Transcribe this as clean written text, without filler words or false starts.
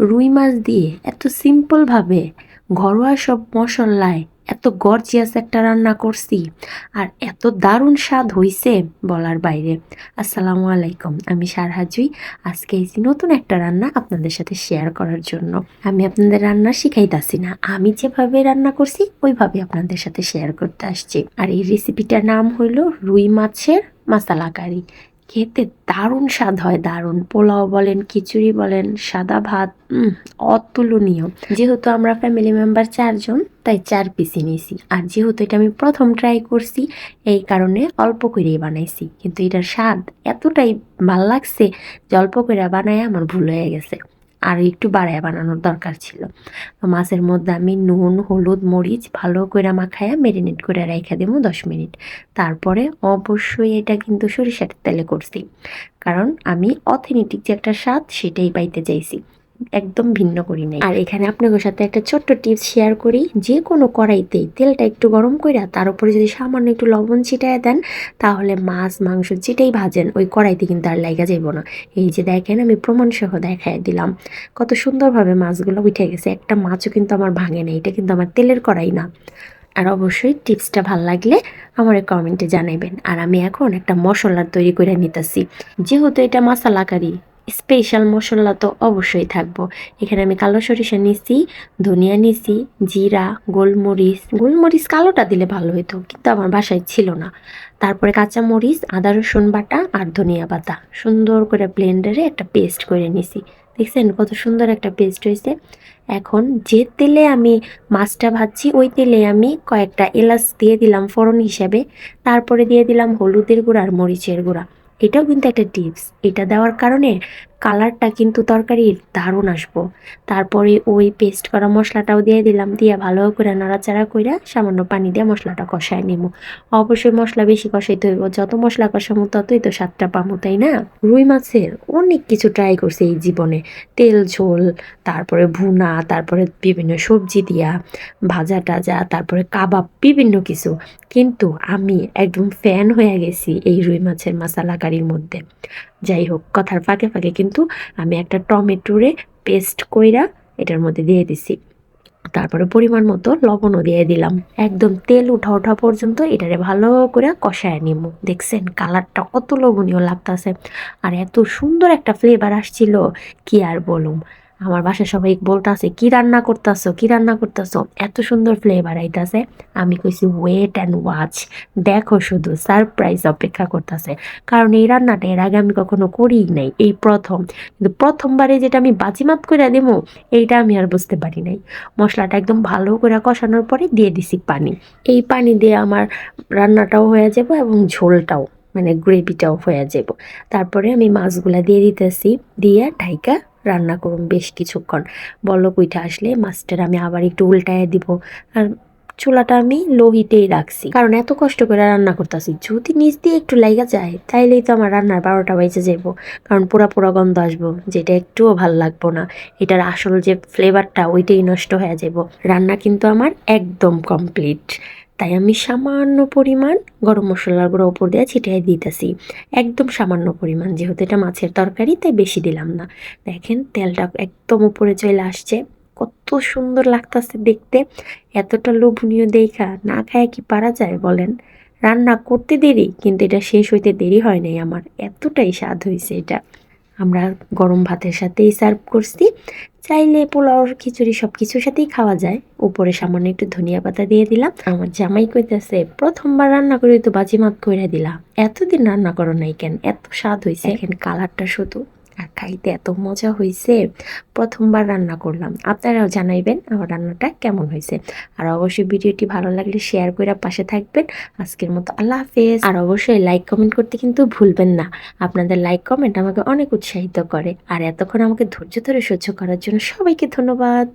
রুই মাছ দিয়ে এত সিম্পলভাবে ঘরোয়া সব মশলায় এত গর্জিয়াস একটা রান্না করছি, আর এত দারুণ স্বাদ হইছে বলার বাইরে। আসসালামু আলাইকুম, আমি সারহা জুই। আজকে এই নতুন একটা রান্না আপনাদের সাথে শেয়ার করার জন্য। আমি আপনাদের রান্না শিখাইতাছি না, আমি যেভাবে রান্না করছি ওইভাবে আপনাদের সাথে শেয়ার করতে আসছি। আর এই রেসিপিটার নাম হইল রুই মাছের মাসালা কারি। খেতে দারুণ স্বাদ হয়, দারুণ। পোলাও বলেন, খিচুড়ি বলেন, সাদা ভাত, অতুলনীয়। যেহেতু আমরা ফ্যামিলি মেম্বার 4 জন, তাই 4 পিসই নিয়েছি। আর যেহেতু এটা আমি প্রথম ট্রাই করছি, এই কারণে অল্প করেই বানাইছি। কিন্তু এটার স্বাদ এতটাই ভাল লাগছে যে অল্প করে বানায় আমার ভুল হয়ে গেছে, আর একটু বাড়ায় বানানোর দরকার ছিল। মাছের মধ্যে আমি নুন, হলুদ, মরিচ ভালো করে মাখায়া মেরিনেট করে রেখে দেবো 10 মিনিট। তারপরে অবশ্যই এটা কিন্তু সরিষার তেলে করছি, কারণ আমি অথেন্টিক যে একটা স্বাদ সেটাই পাইতে চাইছি, একদম ভিন্ন করি নাই। আর এখানে আপনাদের সাথে একটা ছোট্ট টিপস শেয়ার করি। যে কোনো কড়াইতেই তেলটা একটু গরম কইরা তার উপরে যদি সামান্য একটু লবণ ছিটায় দেন, তাহলে মাছ মাংস যেটাই ভাজেন ওই কড়াইতে কিন্তু আর লাগা যাইব না। এই যে দেখেন, আমি প্রমাণ সহ দেখায় দিলাম কত সুন্দরভাবে মাছগুলো উঠে গেছে। একটা মাছও কিন্তু আমার ভাঙে নেই, এটা কিন্তু আমার তেলের কড়াই না। আর অবশ্যই টিপসটা ভালো লাগলে আমার কমেন্টে জানাবেন। আর আমি এখন একটা মশলা তৈরি করে নিতেছি। যেহেতু এটা মশলা কারি, স্পেশাল মশলা তো অবশ্যই থাকবো। এখানে আমি কালো সরিষা নিছি, ধনিয়া নিছি, জিরা, গোলমরিচ কালোটা দিলে ভালো হতো, কিন্তু আমার বাসায় ছিল না। তারপরে কাঁচা মরিচ, আদা রসুন বাটা আর ধনিয়া পাতা সুন্দর করে ব্লেন্ডারে একটা পেস্ট করে নিছি। দেখছেন কত সুন্দর একটা পেস্ট হয়েছে। এখন যে তেলে আমি মাছটা ভাজছি ওই তেলে আমি কয়েকটা এলাচ দিয়ে দিলাম ফোড়ন হিসাবে। তারপরে দিয়ে দিলাম হলুদের গুঁড়া আর মরিচের গুঁড়া। এটাও কিন্তু একটা টিপস, এটা দেওয়ার কারণে কালারটা কিন্তু তরকারির দারুণ আসবো। তারপরে ওই পেস্ট করা মশলাটাও দিয়ে দিলাম, দিয়ে ভালো করে নাড়াচাড়া করে সামান্য পানি দিয়ে মশলাটা কষায় নিব। অবশ্যই মশলা বেশি কষাইতে হইব, যত মশলা কষামো ততই তো স্বাদটা পামো, তাই না? রুই মাছের অনেক কিছু ট্রাই করছি এই জীবনে। তেল ঝোল, তারপরে ভুনা, তারপরে বিভিন্ন সবজি দিয়া ভাজা টাজা, তারপরে কাবাব, বিভিন্ন কিছু। কিন্তু আমি একদম ফ্যান হয়ে গেছি এই রুই মাছের মশলা কারির মধ্যে। যাই হোক, কথার ফাঁকে ফাঁকে কিন্তু আমি একটা টমেটোরে পেস্ট কইরা এটার মধ্যে দিয়ে দিছি। তারপরে পরিমাণ মতো লবণও দিয়ে দিলাম। একদম তেল উঠা পর্যন্ত এটারে ভালো করে কষায় নিব। দেখছেন কালারটা কত লোভনীয় লাগতেছে, আর এত সুন্দর একটা ফ্লেভার আসছিল, কি আর বলুম। আমার বাসায় সবাই বলতাছে কি রান্না করতেছো, কি রান্না করতেছো, এত সুন্দর ফ্লেভার আইতাছে। আমি কইছি ওয়েট অ্যান্ড ওয়াচ, দেখো শুধু, সারপ্রাইজ অপেক্ষা করতেছে। কারণ এই রান্নাটা এর আগে আমি কখনো করিই নাই, এই প্রথম। কিন্তু প্রথমবারে যেটা আমি বাজিমাত করে দেবো এইটা আমি আর বুঝতে পারি নাই। মশলাটা একদম ভালো করে কষানোর পরে দিয়ে দিছি পানি। এই পানি দিয়ে আমার রান্নাটাও হয়ে যাব এবং ঝোলটাও মানে গ্রেভিটাও হয়ে যাব। তারপরে আমি মাছগুলা দিয়ে দিতেছি, দিয়ে ঢাইকা রান্না করুন বেশ কিছুক্ষণ। বলক উঠে আসলে মাছটার আমি আবার একটু উল্টায় দিব। আর চুলাটা আমি লো হিটেই রাখছি, কারণ এত কষ্ট করে রান্না করতেছি, যদি নিচ দিয়ে একটু লাইগা যায় তাইলেই তো আমার রান্নার 12টা বেজে যাবো। কারণ পুরা পুরা গন্ধ আসবো, যেটা একটুও ভাল লাগবো না। এটার আসল যে ফ্লেভারটা ওইটাই নষ্ট হয়ে যাব। রান্না কিন্তু আমার একদম কমপ্লিট। তাই আমি সামান্য পরিমাণ গরম মশলার গুঁড়ো উপর দিয়ে ছিটিয়ে দিতেছি, একদম সামান্য পরিমাণ, যেহেতু এটা মাছের তরকারি তাই বেশি দিলাম না। দেখেন তেলটা একদম উপরে চলে আসছে, কত সুন্দর লাগতেছে দেখতে। এতটা লোভনীয় দেখা না খায় কি পারা যায় বলেন? রান্না করতে দেরি, কিন্তু এটা শেষ হইতে দেরি হয় নাই আমার, এতটাই স্বাদ হয়েছে এটা। আমরা গরম ভাতের সাথেই সার্ভ করছি। চাইলে পোলাও, খিচুড়ি সব কিছুর সাথেই খাওয়া যায়। উপরে সামান্য একটু ধনিয়া পাতা দিয়ে দিলাম। আমার জামাই কইতেছে প্রথমবার রান্না করে তো বাজিমাত করে দিলা, এতদিন রান্না করো নাই কেন, এত স্বাদ হয়েছে। এখন কালারটা শুধু, আর খাইতে এত মজা হয়েছে। প্রথমবার রান্না করলাম, আপনারাও জানাইবেন আমার রান্নাটা কেমন হয়েছে। আর অবশ্যই ভিডিওটি ভালো লাগলে শেয়ার করে পাশে থাকবেন। আজকের মতো আল্লাহ হাফেজ। আর অবশ্যই লাইক কমেন্ট করতে কিন্তু ভুলবেন না, আপনাদের লাইক কমেন্ট আমাকে অনেক উৎসাহিত করে। আর এতক্ষণ আমাকে ধৈর্য ধরে সহ্য করার জন্য সবাইকে ধন্যবাদ।